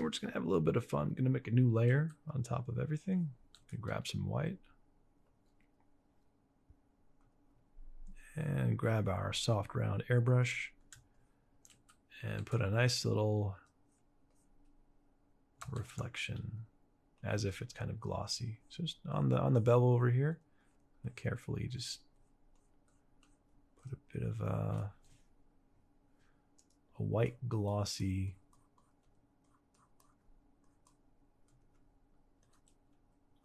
we're just gonna have a little bit of fun. Gonna make a new layer on top of everything. Grab some white. And grab our soft round airbrush and put a nice little reflection as if it's kind of glossy. So just on the bevel over here, and carefully just put a bit of a white glossy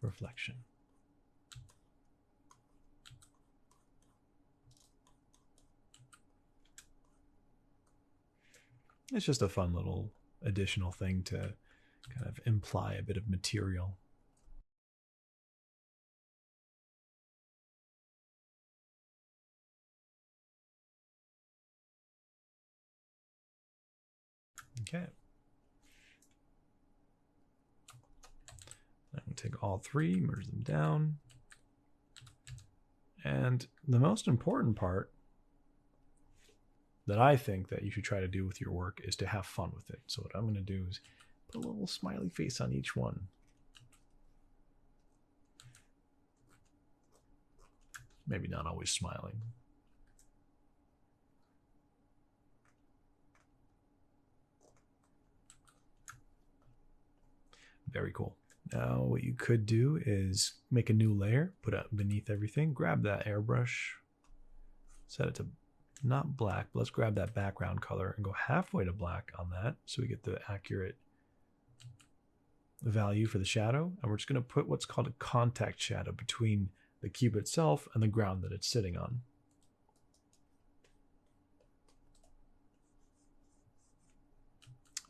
reflection. It's just a fun little additional thing to kind of imply a bit of material. Okay. I'm going to take all three, merge them down. And the most important part that I think that you should try to do with your work is to have fun with it. So what I'm going to do is put a little smiley face on each one. Maybe not always smiling. Very cool. Now what you could do is make a new layer, put it beneath everything, grab that airbrush, set it to not black, but let's grab that background color and go halfway to black on that so we get the accurate value for the shadow. And we're just going to put what's called a contact shadow between the cube itself and the ground that it's sitting on.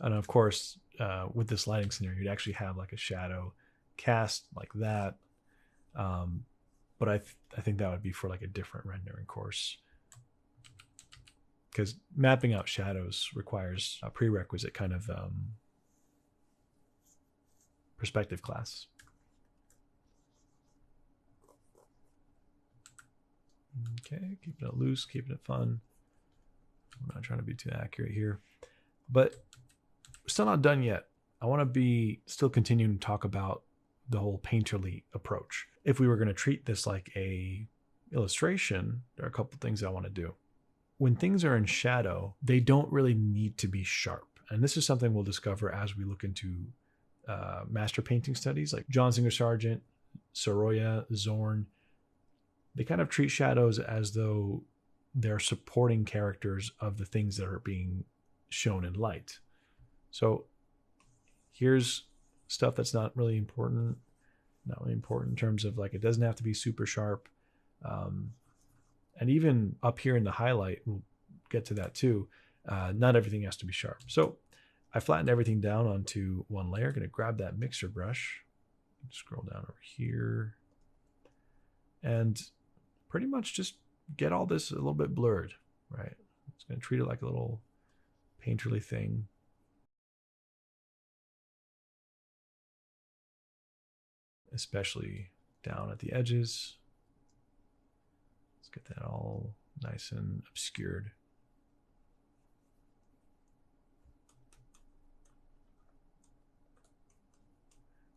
And of course, with this lighting scenario, you'd actually have like a shadow cast like that. But I think that would be for like a different rendering course, because mapping out shadows requires a prerequisite kind of perspective class. Okay, keeping it loose, keeping it fun. I'm not trying to be too accurate here, but we're still not done yet. I want to be still continuing to talk about the whole painterly approach. If we were going to treat this like a illustration, there are a couple things I want to do. When things are in shadow, they don't really need to be sharp. And this is something we'll discover as we look into master painting studies like John Singer Sargent, Sorolla, Zorn. They kind of treat shadows as though they're supporting characters of the things that are being shown in light. So here's stuff that's not really important in terms of like, it doesn't have to be super sharp. And even up here in the highlight, we'll get to that too. Not everything has to be sharp. So I flattened everything down onto one layer. Going to grab that mixer brush, scroll down over here, and pretty much just get all this a little bit blurred, right? It's going to treat it like a little painterly thing. Especially down at the edges. Let's get that all nice and obscured.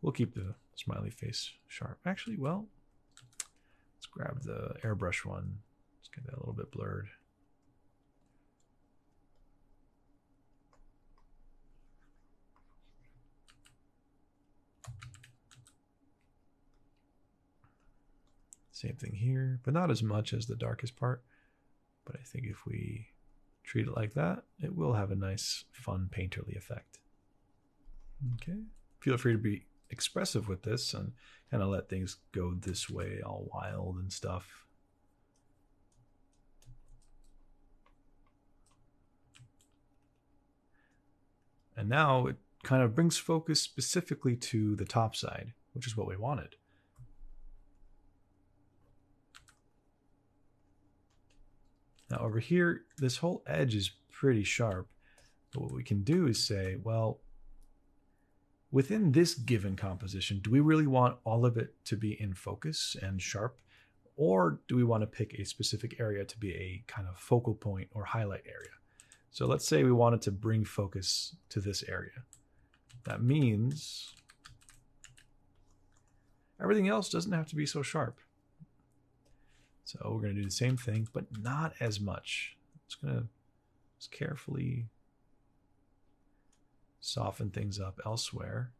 We'll keep the smiley face sharp. Actually, well, let's grab the airbrush one. Let's get that a little bit blurred. Same thing here, but not as much as the darkest part. But I think if we treat it like that, it will have a nice, fun, painterly effect. Okay. Feel free to be expressive with this and kind of let things go this way, all wild and stuff. And now it kind of brings focus specifically to the top side, which is what we wanted. Now over here, this whole edge is pretty sharp. But what we can do is say, well, within this given composition, do we really want all of it to be in focus and sharp? Or do we want to pick a specific area to be a kind of focal point or highlight area? So let's say we wanted to bring focus to this area. That means everything else doesn't have to be so sharp. So we're going to do the same thing, but not as much. It's going to just carefully soften things up elsewhere.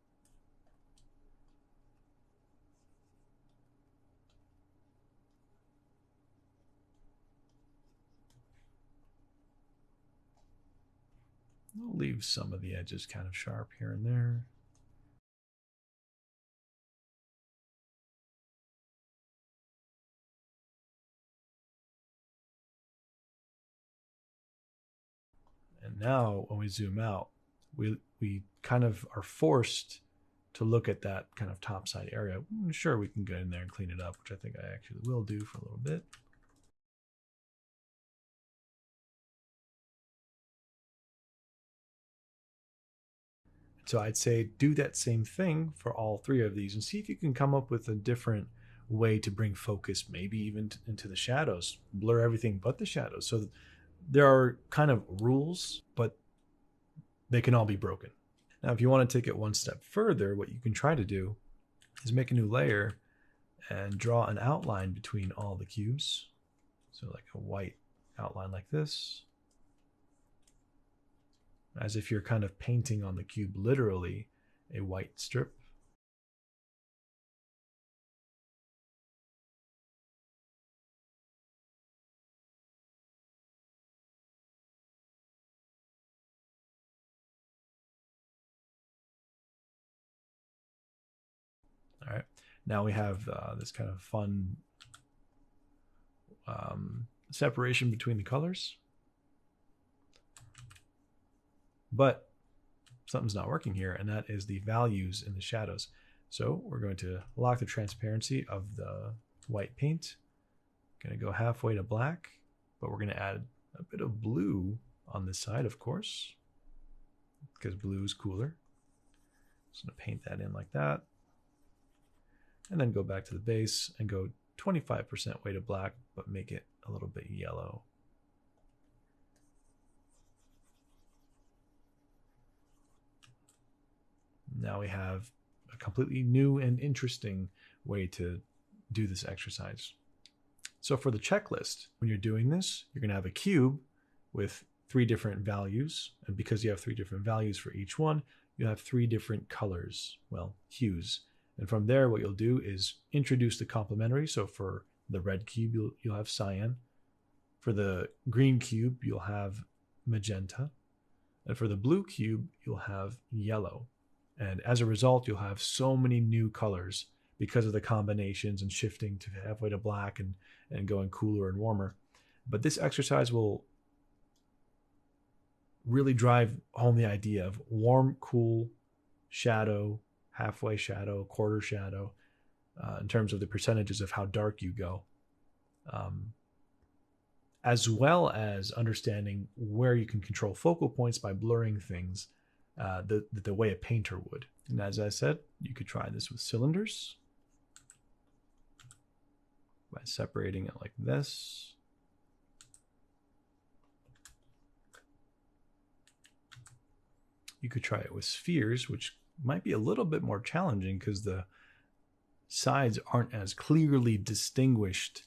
I'll leave some of the edges kind of sharp here and there. And now when we zoom out, we kind of are forced to look at that kind of top side area. Sure, we can go in there and clean it up, which I think I actually will do for a little bit. So I'd say do that same thing for all three of these and see if you can come up with a different way to bring focus, maybe even into the shadows. Blur everything but the shadows. So there are kind of rules, but they can all be broken. Now, if you want to take it one step further, what you can try to do is make a new layer and draw an outline between all the cubes. So like a white outline like this, as if you're kind of painting on the cube, literally a white strip. All right, now we have this kind of fun separation between the colors. But something's not working here, and that is the values in the shadows. So we're going to lock the transparency of the white paint. Going to go halfway to black, but we're going to add a bit of blue on this side, of course, because blue is cooler. Just going to paint that in like that. And then go back to the base and go 25% way to black, but make it a little bit yellow. Now we have a completely new and interesting way to do this exercise. So for the checklist, when you're doing this, you're going to have a cube with 3 different values. And because you have 3 different values for each one, you have 3 different colors, well, hues. And from there, what you'll do is introduce the complementary. So for the red cube, you'll have cyan. For the green cube, you'll have magenta. And for the blue cube, you'll have yellow. And as a result, you'll have so many new colors because of the combinations and shifting to halfway to black and going cooler and warmer. But this exercise will really drive home the idea of warm, cool, shadow, halfway shadow, quarter shadow, in terms of the percentages of how dark you go. As well as understanding where you can control focal points by blurring things the way a painter would. And as I said, you could try this with cylinders by separating it like this. You could try it with spheres, which might be a little bit more challenging because the sides aren't as clearly distinguished.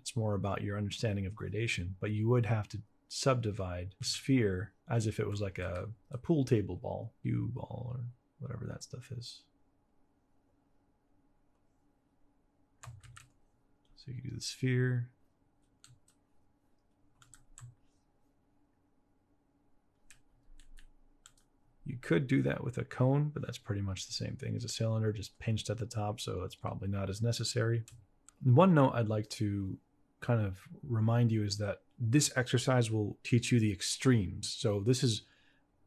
It's more about your understanding of gradation, but you would have to subdivide a sphere as if it was like a pool table ball, cue ball, or whatever that stuff is. So you can do the sphere. You could do that with a cone, but that's pretty much the same thing as a cylinder, just pinched at the top, so it's probably not as necessary. One note I'd like to kind of remind you is that this exercise will teach you the extremes. So this is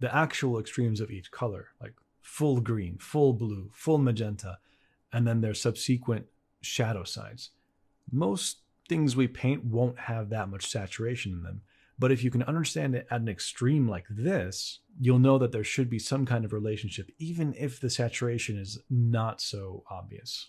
the actual extremes of each color, like full green, full blue, full magenta, and then their subsequent shadow sides. Most things we paint won't have that much saturation in them. But if you can understand it at an extreme like this, you'll know that there should be some kind of relationship, even if the saturation is not so obvious.